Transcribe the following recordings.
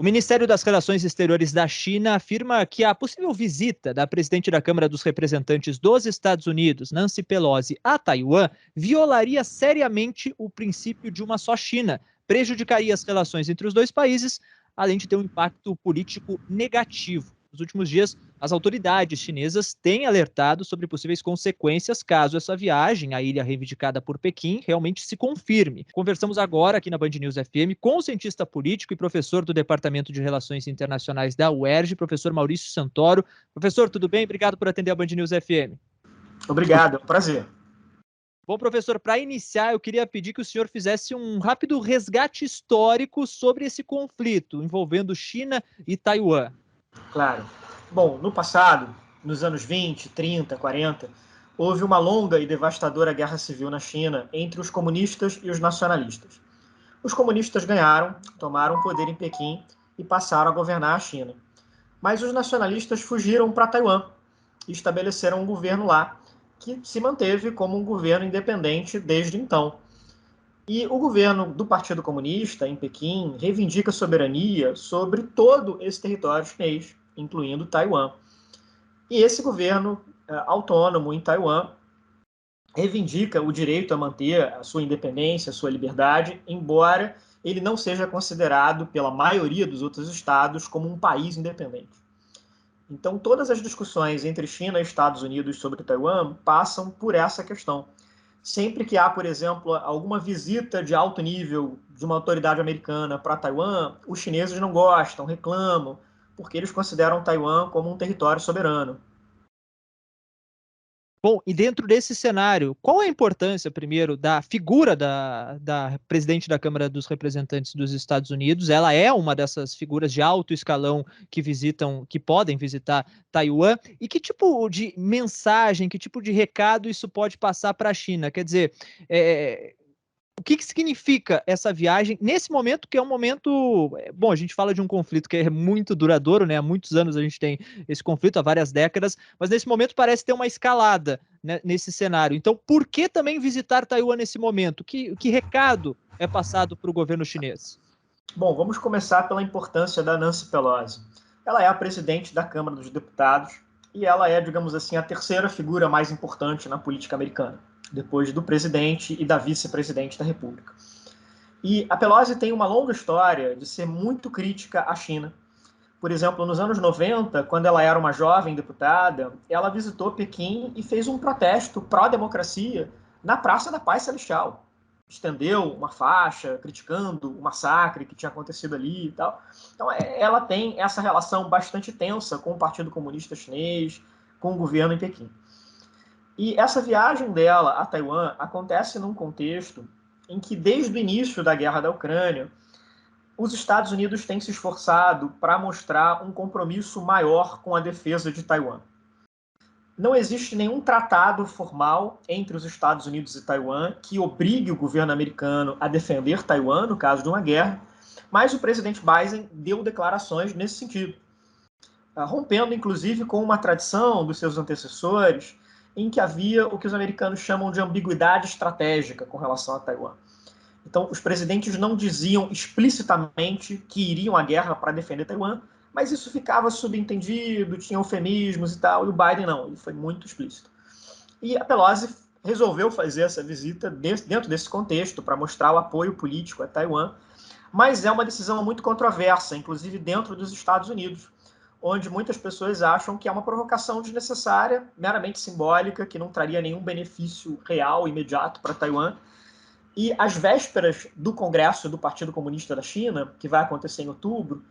O Ministério das Relações Exteriores da China afirma que a possível visita da presidente da Câmara dos Representantes dos Estados Unidos, Nancy Pelosi, a Taiwan, violaria seriamente o princípio de uma só China, prejudicaria as relações entre os dois países, além de ter um impacto político negativo. Nos últimos dias, as autoridades chinesas têm alertado sobre possíveis consequências caso essa viagem à ilha reivindicada por Pequim realmente se confirme. Conversamos agora aqui na Band News FM com o cientista político e professor do Departamento de Relações Internacionais da UERJ, professor Maurício Santoro. Professor, tudo bem? Obrigado por atender a Band News FM. Obrigado, é um prazer. Bom, professor, para iniciar, eu queria pedir que o senhor fizesse um rápido resgate histórico sobre esse conflito envolvendo China e Taiwan. Claro. Bom, no passado, nos anos 20, 30, 40, houve uma longa e devastadora guerra civil na China entre os comunistas e os nacionalistas. Os comunistas ganharam, tomaram o poder em Pequim e passaram a governar a China. Mas os nacionalistas fugiram para Taiwan e estabeleceram um governo lá, que se manteve como um governo independente desde então. E o governo do Partido Comunista, em Pequim, reivindica soberania sobre todo esse território chinês, incluindo Taiwan. E esse governo autônomo em Taiwan reivindica o direito a manter a sua independência, a sua liberdade, embora ele não seja considerado pela maioria dos outros estados como um país independente. Então, todas as discussões entre China e Estados Unidos sobre Taiwan passam por essa questão. Sempre que há, por exemplo, alguma visita de alto nível de uma autoridade americana para Taiwan, os chineses não gostam, reclamam, porque eles consideram Taiwan como um território soberano. Bom, e dentro desse cenário, qual a importância, primeiro, da figura da presidente da Câmara dos Representantes dos Estados Unidos? Ela é uma dessas figuras de alto escalão que podem visitar Taiwan. E que tipo de mensagem, que tipo de recado isso pode passar para a China? Quer dizer, o que significa essa viagem nesse momento, que é um momento... Bom, a gente fala de um conflito que é muito duradouro, né? Há muitos anos a gente tem esse conflito, há várias décadas, mas nesse momento parece ter uma escalada, né, nesse cenário. Então, por que também visitar Taiwan nesse momento? Que recado é passado para o governo chinês? Bom, vamos começar pela importância da Nancy Pelosi. Ela é a presidente da Câmara dos Deputados e ela é, digamos assim, a terceira figura mais importante na política americana, depois do presidente e da vice-presidente da República. E a Pelosi tem uma longa história de ser muito crítica à China. Por exemplo, nos anos 90, quando ela era uma jovem deputada, ela visitou Pequim e fez um protesto pró-democracia na Praça da Paz Celestial. Estendeu uma faixa criticando o massacre que tinha acontecido ali e tal. Então, ela tem essa relação bastante tensa com o Partido Comunista Chinês, com o governo em Pequim. E essa viagem dela a Taiwan acontece num contexto em que, desde o início da guerra da Ucrânia, os Estados Unidos têm se esforçado para mostrar um compromisso maior com a defesa de Taiwan. Não existe nenhum tratado formal entre os Estados Unidos e Taiwan que obrigue o governo americano a defender Taiwan no caso de uma guerra, mas o presidente Biden deu declarações nesse sentido, rompendo inclusive com uma tradição dos seus antecessores em que havia o que os americanos chamam de ambiguidade estratégica com relação a Taiwan. Então, os presidentes não diziam explicitamente que iriam à guerra para defender Taiwan, mas isso ficava subentendido, tinha eufemismos e tal, e o Biden não, ele foi muito explícito. E a Pelosi resolveu fazer essa visita dentro desse contexto, para mostrar o apoio político a Taiwan, mas é uma decisão muito controversa, inclusive dentro dos Estados Unidos, onde muitas pessoas acham que é uma provocação desnecessária, meramente simbólica, que não traria nenhum benefício real, imediato para Taiwan. E às vésperas do Congresso do Partido Comunista da China, que vai acontecer em outubro,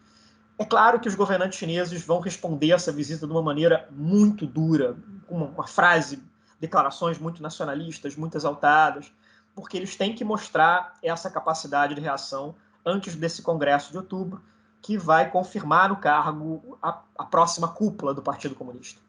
é claro que os governantes chineses vão responder essa visita de uma maneira muito dura, com uma frase, declarações muito nacionalistas, muito exaltadas, porque eles têm que mostrar essa capacidade de reação antes desse Congresso de outubro, que vai confirmar no cargo a próxima cúpula do Partido Comunista.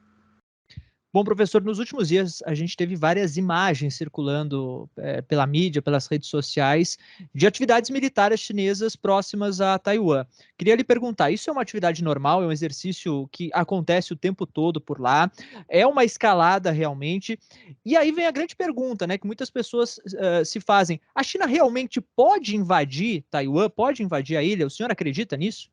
Bom, professor, nos últimos dias a gente teve várias imagens circulando pela mídia, pelas redes sociais, de atividades militares chinesas próximas a Taiwan. Queria lhe perguntar, isso é uma atividade normal, é um exercício que acontece o tempo todo por lá? É uma escalada realmente? E aí vem a grande pergunta, né, que muitas pessoas se fazem. A China realmente pode invadir Taiwan? Pode invadir a ilha? O senhor acredita nisso?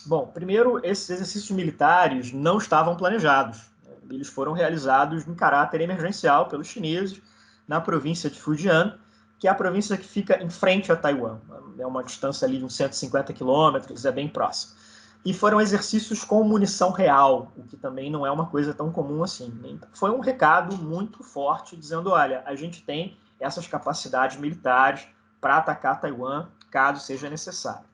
Bom, primeiro, esses exercícios militares não estavam planejados. Eles foram realizados em caráter emergencial pelos chineses na província de Fujian, que é a província que fica em frente a Taiwan. É uma distância ali de uns 150 quilômetros, é bem próximo. E foram exercícios com munição real, o que também não é uma coisa tão comum assim. Foi um recado muito forte dizendo, olha, a gente tem essas capacidades militares para atacar Taiwan, caso seja necessário.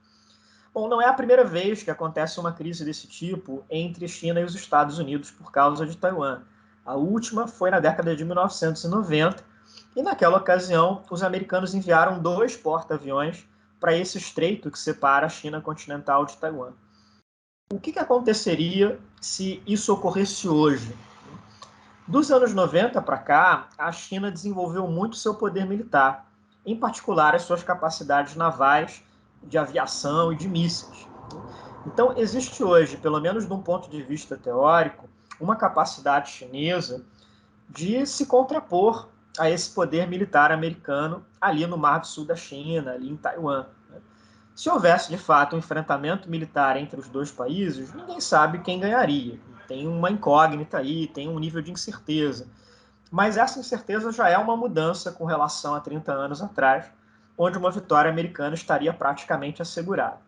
Bom, não é a primeira vez que acontece uma crise desse tipo entre China e os Estados Unidos por causa de Taiwan. A última foi na década de 1990, e naquela ocasião os americanos enviaram 2 porta-aviões para esse estreito que separa a China continental de Taiwan. O que aconteceria se isso ocorresse hoje? Dos anos 90 para cá, a China desenvolveu muito seu poder militar, em particular as suas capacidades navais, de aviação e de mísseis. Então, existe hoje, pelo menos de um ponto de vista teórico, uma capacidade chinesa de se contrapor a esse poder militar americano ali no Mar do Sul da China, ali em Taiwan. Se houvesse, de fato, um enfrentamento militar entre os dois países, ninguém sabe quem ganharia. Tem uma incógnita aí, tem um nível de incerteza. Mas essa incerteza já é uma mudança com relação a 30 anos atrás, onde uma vitória americana estaria praticamente assegurada.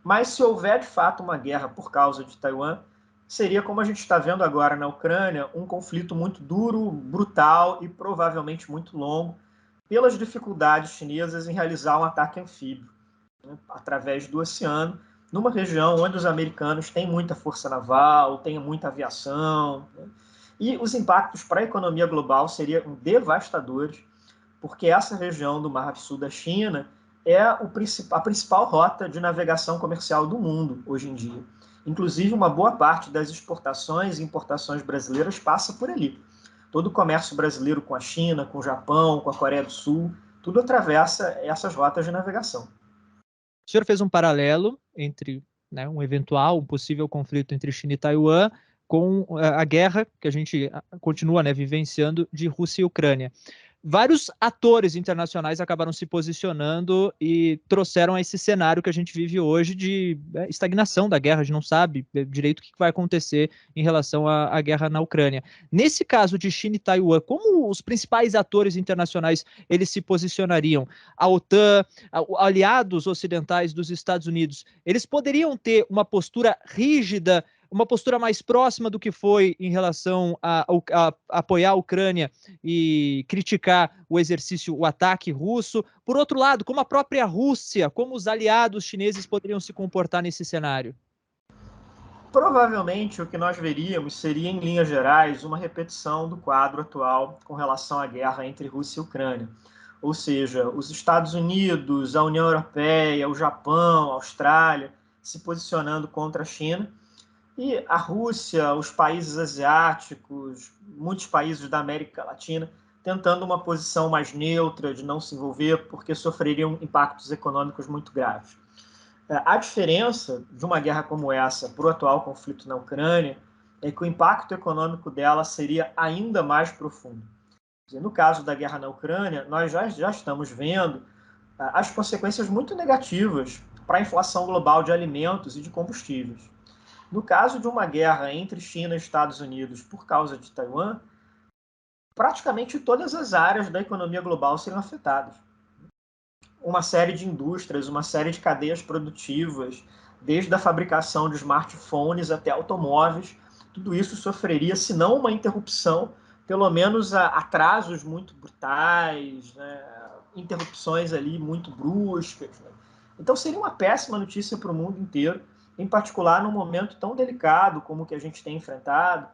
Mas se houver, de fato, uma guerra por causa de Taiwan, seria, como a gente está vendo agora na Ucrânia, um conflito muito duro, brutal e provavelmente muito longo, pelas dificuldades chinesas em realizar um ataque anfíbio, né, através do oceano, numa região onde os americanos têm muita força naval, têm muita aviação, né, e os impactos para a economia global seriam devastadores, porque essa região do Mar do Sul da China é a principal rota de navegação comercial do mundo hoje em dia. Inclusive, uma boa parte das exportações e importações brasileiras passa por ali. Todo o comércio brasileiro com a China, com o Japão, com a Coreia do Sul, tudo atravessa essas rotas de navegação. O senhor fez um paralelo entre, né, um possível conflito entre China e Taiwan com a guerra que a gente continua, né, vivenciando de Rússia e Ucrânia. Vários atores internacionais acabaram se posicionando e trouxeram a esse cenário que a gente vive hoje de estagnação da guerra. A gente não sabe direito o que vai acontecer em relação à guerra na Ucrânia. Nesse caso de China e Taiwan, como os principais atores internacionais eles se posicionariam? A OTAN, aliados ocidentais dos Estados Unidos, eles poderiam ter uma postura rígida, uma postura mais próxima do que foi em relação a apoiar a Ucrânia e criticar o exercício, o ataque russo. Por outro lado, como a própria Rússia, como os aliados chineses poderiam se comportar nesse cenário? Provavelmente o que nós veríamos seria, em linhas gerais, uma repetição do quadro atual com relação à guerra entre Rússia e Ucrânia. Ou seja, os Estados Unidos, a União Europeia, o Japão, a Austrália se posicionando contra a China, e a Rússia, os países asiáticos, muitos países da América Latina, tentando uma posição mais neutra, de não se envolver, porque sofreriam impactos econômicos muito graves. A diferença de uma guerra como essa para o atual conflito na Ucrânia é que o impacto econômico dela seria ainda mais profundo. No caso da guerra na Ucrânia, nós já estamos vendo as consequências muito negativas para a inflação global de alimentos e de combustíveis. No caso de uma guerra entre China e Estados Unidos por causa de Taiwan, praticamente todas as áreas da economia global seriam afetadas. Uma série de indústrias, uma série de cadeias produtivas, desde a fabricação de smartphones até automóveis, tudo isso sofreria, se não uma interrupção, pelo menos atrasos muito brutais, né? Interrupções ali muito bruscas. Né? Então seria uma péssima notícia para o mundo inteiro, em particular num momento tão delicado como o que a gente tem enfrentado,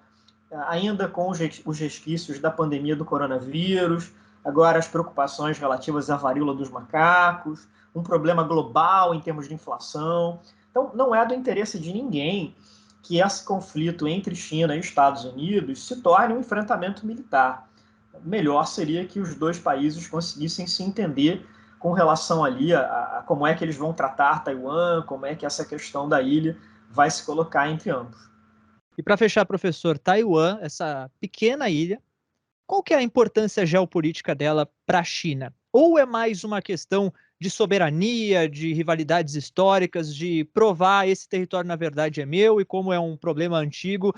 ainda com os resquícios da pandemia do coronavírus, agora as preocupações relativas à varíola dos macacos, um problema global em termos de inflação. Então, não é do interesse de ninguém que esse conflito entre China e Estados Unidos se torne um enfrentamento militar. Melhor seria que os dois países conseguissem se entender com relação ali a como é que eles vão tratar Taiwan, como é que essa questão da ilha vai se colocar entre ambos. E para fechar, professor, Taiwan, essa pequena ilha, qual que é a importância geopolítica dela para a China? Ou é mais uma questão de soberania, de rivalidades históricas, de provar esse território na verdade é meu e como é um problema antigo,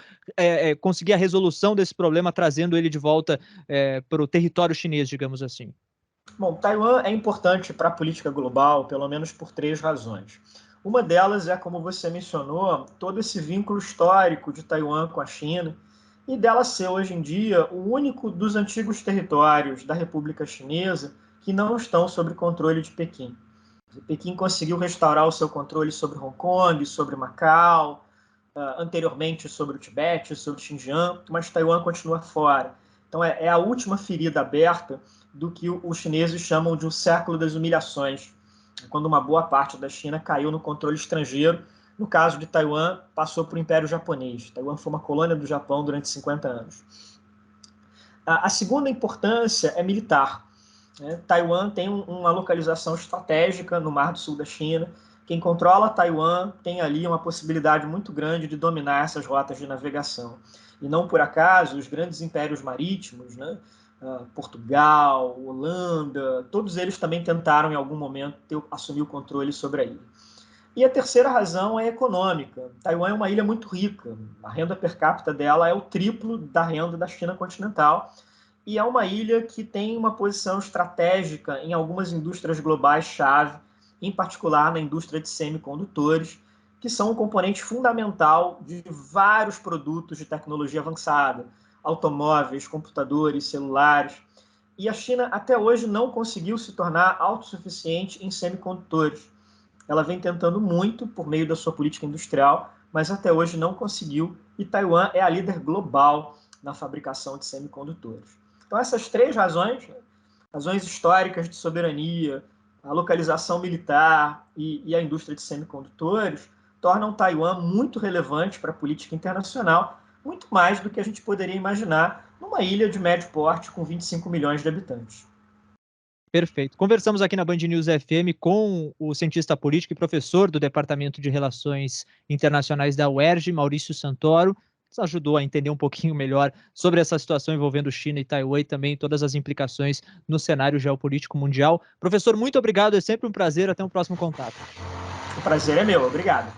conseguir a resolução desse problema trazendo ele de volta para o território chinês, digamos assim? Bom, Taiwan é importante para a política global, pelo menos por três razões. Uma delas é, como você mencionou, todo esse vínculo histórico de Taiwan com a China e dela ser hoje em dia o único dos antigos territórios da República Chinesa que não estão sob controle de Pequim. Pequim conseguiu restaurar o seu controle sobre Hong Kong, sobre Macau, anteriormente sobre o Tibete, sobre o Xinjiang, mas Taiwan continua fora. Então é a última ferida aberta do que os chineses chamam de um século das humilhações, quando uma boa parte da China caiu no controle estrangeiro. No caso de Taiwan, passou para o Império Japonês. Taiwan foi uma colônia do Japão durante 50 anos. A segunda importância é militar. Taiwan tem uma localização estratégica no Mar do Sul da China. Quem controla Taiwan tem ali uma possibilidade muito grande de dominar essas rotas de navegação. E não por acaso, os grandes impérios marítimos, né, Portugal, Holanda, todos eles também tentaram em algum momento assumir o controle sobre a ilha. E a terceira razão é econômica. Taiwan é uma ilha muito rica. A renda per capita dela é o triplo da renda da China continental. E é uma ilha que tem uma posição estratégica em algumas indústrias globais-chave, em particular na indústria de semicondutores, que são um componente fundamental de vários produtos de tecnologia avançada, automóveis, computadores, celulares. E a China até hoje não conseguiu se tornar autossuficiente em semicondutores. Ela vem tentando muito por meio da sua política industrial, mas até hoje não conseguiu, e Taiwan é a líder global na fabricação de semicondutores. Então essas três razões, razões históricas de soberania, a localização militar e a indústria de semicondutores, tornam Taiwan muito relevante para a política internacional, muito mais do que a gente poderia imaginar numa ilha de médio porte com 25 milhões de habitantes. Perfeito. Conversamos aqui na Band News FM com o cientista político e professor do Departamento de Relações Internacionais da UERJ, Maurício Santoro. Nos ajudou a entender um pouquinho melhor sobre essa situação envolvendo China e Taiwan e também todas as implicações no cenário geopolítico mundial. Professor, muito obrigado. É sempre um prazer. Até um próximo contato. O prazer é meu. Obrigado.